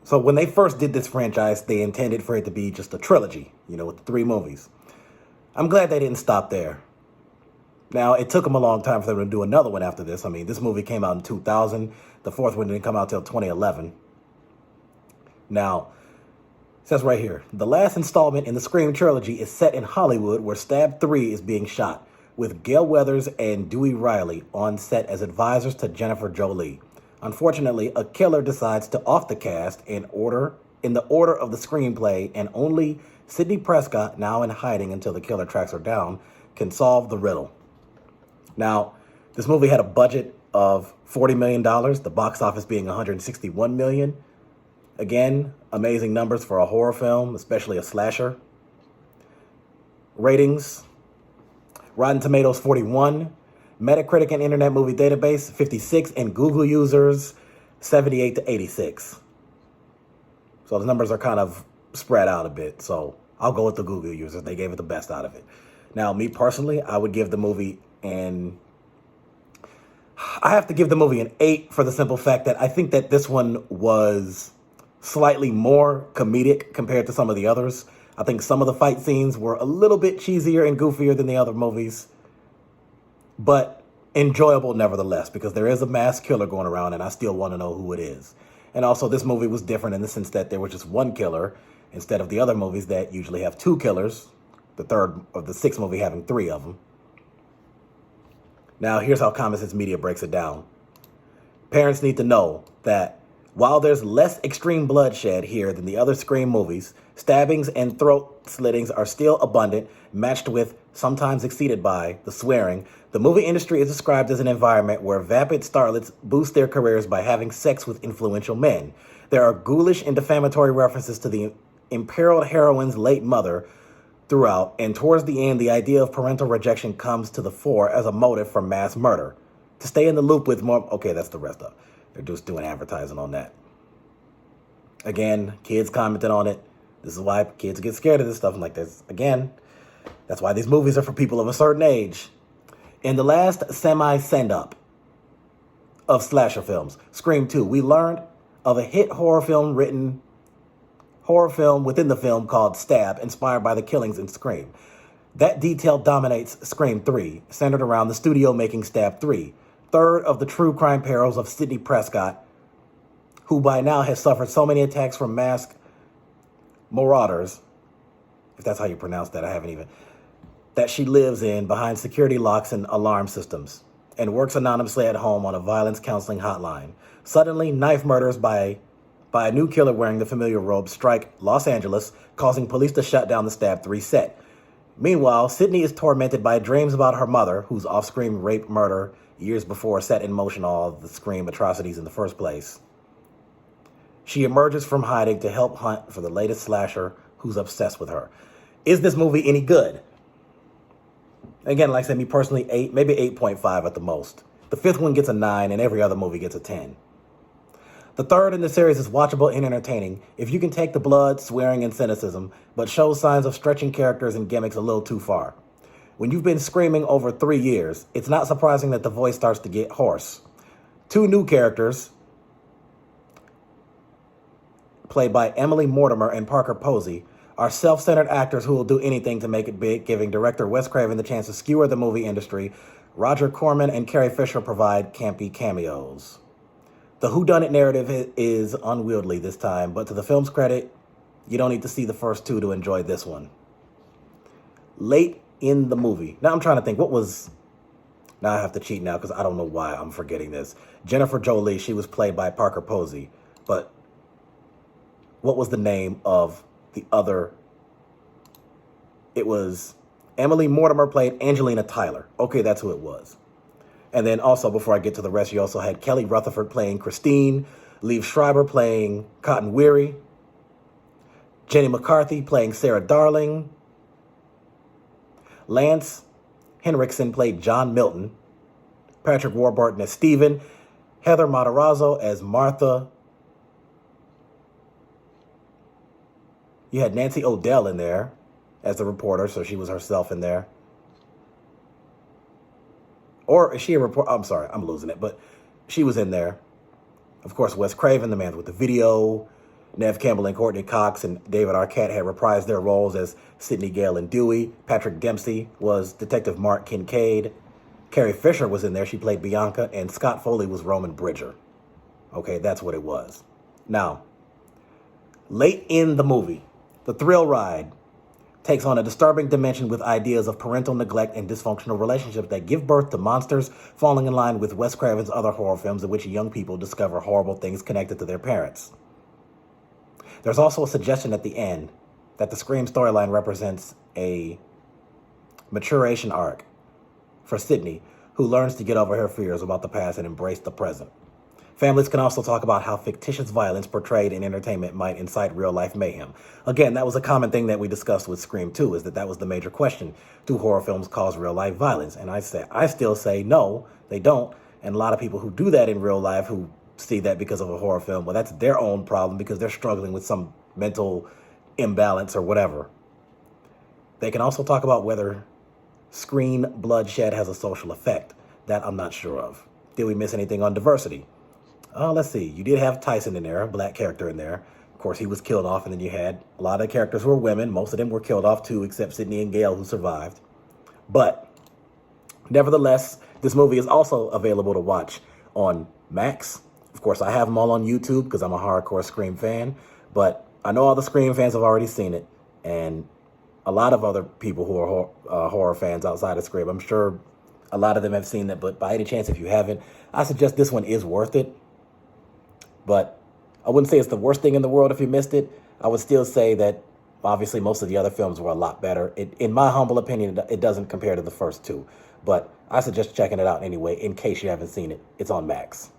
So when they first did this franchise, they intended for it to be just a trilogy, with the 3 movies. I'm glad they didn't stop there. Now, it took them a long time for them to do another one after this. I mean, this movie came out in 2000. The 4th one didn't come out till 2011. Now, it says right here, the last installment in the Scream trilogy is set in Hollywood, where Stab 3 is being shot, with Gale Weathers and Dewey Riley on set as advisors to Jennifer Jolie. Unfortunately, a killer decides to off the cast in the order of the screenplay, and only Sidney Prescott, now in hiding until the killer tracks her down, can solve the riddle. Now, this movie had a budget of $40 million, the box office being $161 million. Again, amazing numbers for a horror film, especially a slasher. Ratings, Rotten Tomatoes 41, Metacritic and Internet Movie Database 56, and Google users 78 to 86. So the numbers are kind of spread out a bit, so I'll go with the Google users. They gave it the best out of it. Now, me personally, I would give the movie I have to give the movie an 8 for the simple fact that I think that this one was slightly more comedic compared to some of the others. I think some of the fight scenes were a little bit cheesier and goofier than the other movies, but enjoyable nevertheless, because there is a mass killer going around and I still want to know who it is. And also, this movie was different in the sense that there was just one killer instead of the other movies that usually have 2 killers, the 6th movie having 3 of them. Now, here's how Common Sense Media breaks it down. Parents need to know that while there's less extreme bloodshed here than the other Scream movies, stabbings and throat slittings are still abundant, matched with, sometimes exceeded by, the swearing. The movie industry is described as an environment where vapid starlets boost their careers by having sex with influential men. There are ghoulish and defamatory references to the imperiled heroine's late mother throughout, and towards the end, the idea of parental rejection comes to the fore as a motive for mass murder. To stay in the loop with more... Okay, that's the rest of it. They're just doing advertising on that. Again, kids commented on it. This is why kids get scared of this stuff like this. Again, that's why these movies are for people of a certain age. In the last semi-send-up of slasher films, Scream 2, we learned of a hit horror film within the film called Stab, inspired by the killings in Scream. That detail dominates Scream 3, centered around the studio making Stab 3, third of the true crime perils of Sidney Prescott, who by now has suffered so many attacks from masked marauders, if that's how you pronounce that, that she lives in behind security locks and alarm systems, and works anonymously at home on a violence counseling hotline. Suddenly, knife murders by a new killer wearing the familiar robe strike Los Angeles, causing police to shut down the Stab 3 set. Meanwhile, Sidney is tormented by dreams about her mother, whose off-screen rape murder years before set in motion all of the Scream atrocities in the first place. She emerges from hiding to help hunt for the latest slasher who's obsessed with her. Is this movie any good? Again, like I said, me personally, 8, maybe 8.5 at the most. The 5th one gets a 9, and every other movie gets a 10. The 3rd in the series is watchable and entertaining if you can take the blood, swearing, and cynicism, but shows signs of stretching characters and gimmicks a little too far. When you've been screaming over 3 years, it's not surprising that the voice starts to get hoarse. 2 new characters, played by Emily Mortimer and Parker Posey, are self-centered actors who will do anything to make it big, giving director Wes Craven the chance to skewer the movie industry. Roger Corman and Carrie Fisher provide campy cameos. The whodunit narrative is unwieldy this time, but to the film's credit, you don't need to see the first 2 to enjoy this one. Late in the movie. Now I'm trying to think, now I have to cheat now because I don't know why I'm forgetting this. Jennifer Jolie, she was played by Parker Posey, but what was the name of the other? It was Emily Mortimer played Angelina Tyler. Okay, that's who it was. And then also, before I get to the rest, you also had Kelly Rutherford playing Christine, Liev Schreiber playing Cotton Weary, Jenny McCarthy playing Sarah Darling, Lance Henriksen played John Milton, Patrick Warburton as Stephen, Heather Matarazzo as Martha. You had Nancy O'Dell in there as the reporter, so she was herself in there. Or is she a reporter? I'm sorry, I'm losing it, but she was in there. Of course, Wes Craven, the man with the video. Neve Campbell and Courteney Cox and David Arquette had reprised their roles as Sidney, Gale, and Dewey. Patrick Dempsey was Detective Mark Kincaid. Carrie Fisher was in there. She played Bianca. And Scott Foley was Roman Bridger. Okay, that's what it was. Now, late in the movie, the thrill ride takes on a disturbing dimension with ideas of parental neglect and dysfunctional relationships that give birth to monsters, falling in line with Wes Craven's other horror films in which young people discover horrible things connected to their parents. There's also a suggestion at the end that the Scream storyline represents a maturation arc for Sidney, who learns to get over her fears about the past and embrace the present. Families can also talk about how fictitious violence portrayed in entertainment might incite real-life mayhem. Again, that was a common thing that we discussed with Scream 2, is that was the major question. Do horror films cause real-life violence? And I still say no, they don't. And a lot of people who do that in real life, who see that because of a horror film, well, that's their own problem because they're struggling with some mental imbalance or whatever. They can also talk about whether screen bloodshed has a social effect. That I'm not sure of. Did we miss anything on diversity? Let's see. You did have Tyson in there, a black character in there. Of course, he was killed off, and then you had a lot of the characters were women. Most of them were killed off, too, except Sidney and Gale, who survived. But nevertheless, this movie is also available to watch on Max. Of course, I have them all on YouTube because I'm a hardcore Scream fan. But I know all the Scream fans have already seen it. And a lot of other people who are horror fans outside of Scream, I'm sure a lot of them have seen it. But by any chance, if you haven't, I suggest this one is worth it. But I wouldn't say it's the worst thing in the world if you missed it. I would still say that obviously most of the other films were a lot better. In my humble opinion, it doesn't compare to the first two. But I suggest checking it out anyway in case you haven't seen it. It's on Max.